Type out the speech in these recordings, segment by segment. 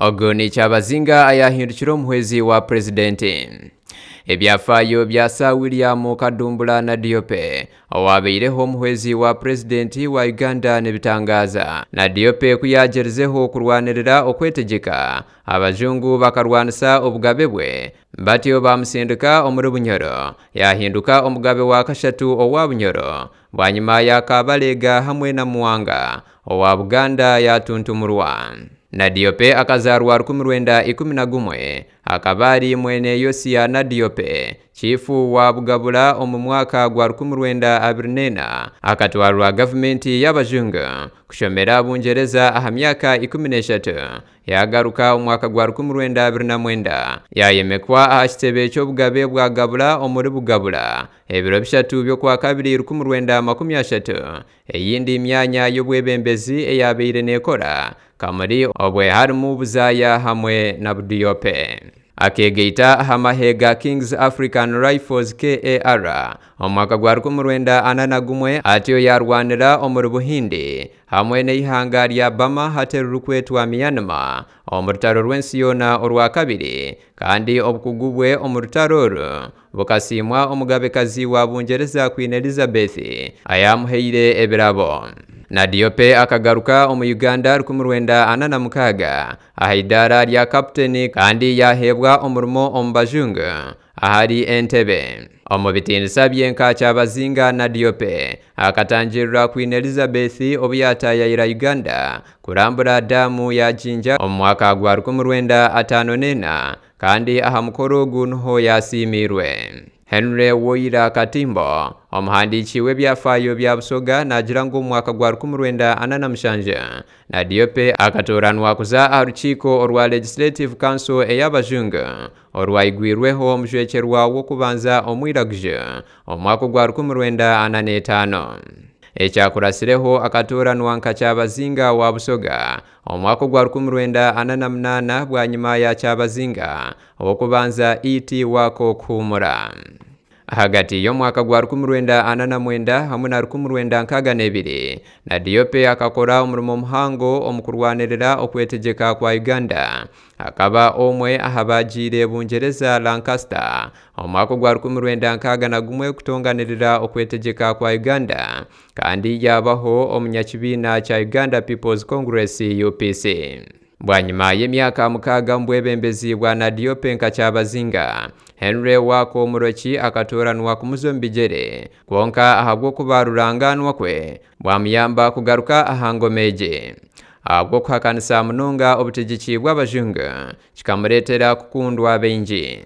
Ogoni Kyabazinga ayahindukira omuhwezi wa presidenti. Ebyafaayo bya Sir William Kadumbula Nadiope owabeireho omuhwezi wa presidenti wa Uganda nebitangaza. Nadiope kuyajerezeho kurwanirira okwetegeka abajungu bakarwanisa obugabe bwe batyo bamusindika omuri Bunyoro yahinduka omugabe wa kashatu owa Bunyoro bwanyuma yakabalega hamwe na Muwanga owa Buganda yatuntumurwa. Nadiope akazarwa 1911 akabari mwene Yosia Nadiope chifu wa Bugabula omu mwaka gwa 1924 akatwarwa gavumenti y'abajungu kushomera Bungereza aha myaka 13 yagaruka omwaka gwa 1929 yayemekwa aha kitebe ky'obugabe bwa Gabula omuri Bugabula ebiro bishatu by'okwa kabiri 1930 eyindi myanya y'obwebembezi eyabeire nekora kamuri obwe harimu Buzaya hamwe na Budiope. Akegeita hamahega Kings African Rifles KAR omwaka gwa 1941 atyo yarwanira omuri Buhindi hamwe n'ihanga lya Bama hateru kwetwa Myanmar omurutaro rw'ensi yona orwa kabiri kandi obukugu bwe omurutaro oru bukasimwa omugabekazi wa Bungereza Queen Elizabeth ayamuheire ebirabo. Nadiope akagaruka omu Uganda 1946 ahidara lya kapteni kandi yahebwa omurimo omu bajungu ahari Entebbe. Omu bitinisa byenka Kyabazinga Nadiope akatangirira Queen Elizabeth obu yatayayira Uganda kurambura damu ya Jinja omu mwaka gwa 1954 kandi aha mukoro ogu niho yasimirwe. Henry Woira Katimbo omuhandiki w'ebyafaayo bya Busoga nagira ngu omwaka gwa 1947 Nadiope akatoranwa kuza aha rukiiko orwa Legislative Council ey'abajungu orwaigwirweho omujwekerwa w'okubanza omwiraguju omwaka gwa 1945 ekyakurasireho akatoranwa nka Kyabazinga wa Busoga omwaka gwa 1948 bwanyuma ya Kyabazinga okubanza iti wako kuhumura. Hagati y'omwaka gwa 1949 hamwe na 1962 Nadiope akakora omurimo muhango omukurwanirira okwetegeka kwa Uganda akaba omwe ahabagire Bungereza Lancaster omwaka gwa 1961 kutonganirira okwetegeka kwa Uganda kandi yabaho omunyakibiina kya Uganda People's Congress UPC. Bwanyuma y'emyaka mukaga mbwebembezi bwa Nadiope nka Kyabazinga Henry wako Muroki akatoranwa kumuzombijere kwonka ahabwo kubaruranganwa kwe bwamuyamba kugaruka ahangomeje ahabwo kuhakanisa munonga obutegeki bw'abajungu kikamuretera kukundwa benji.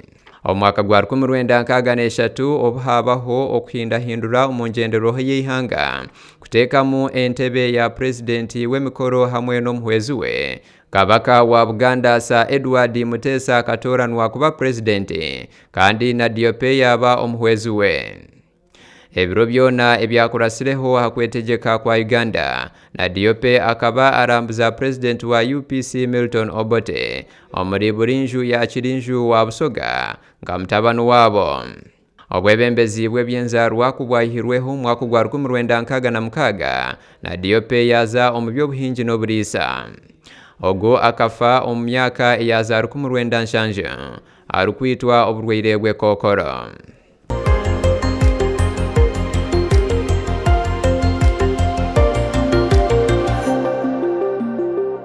Omwaka gwa 1963 obuhabaho okuhindahindura omungendero y'ihanga kutekamu entebe ya presidenti w'emikoro hamwe n'omuhwezi we Kabaka wa Buganda Sir Edward Mutesa akatoranwa kuba presidenti kandi Nadiope yaba omuhwezi we. Ebiro byona ebyakurasireho hakwetegeka kwa Uganda Nadiope akaba arambuza president wa UPC Milton Obote omuri Burinju ya Kirinju wa Busoga nga mutabano wabo. Obwebembezi bw'ebyenzarwa kubwahirweho mwaka gwa 1966 Nadiope yaza omu by'obuhingi n'obulisa. Ogo akafa omu myaka eyaza 1970 arukwitwa oburwaire bw'ekokoro.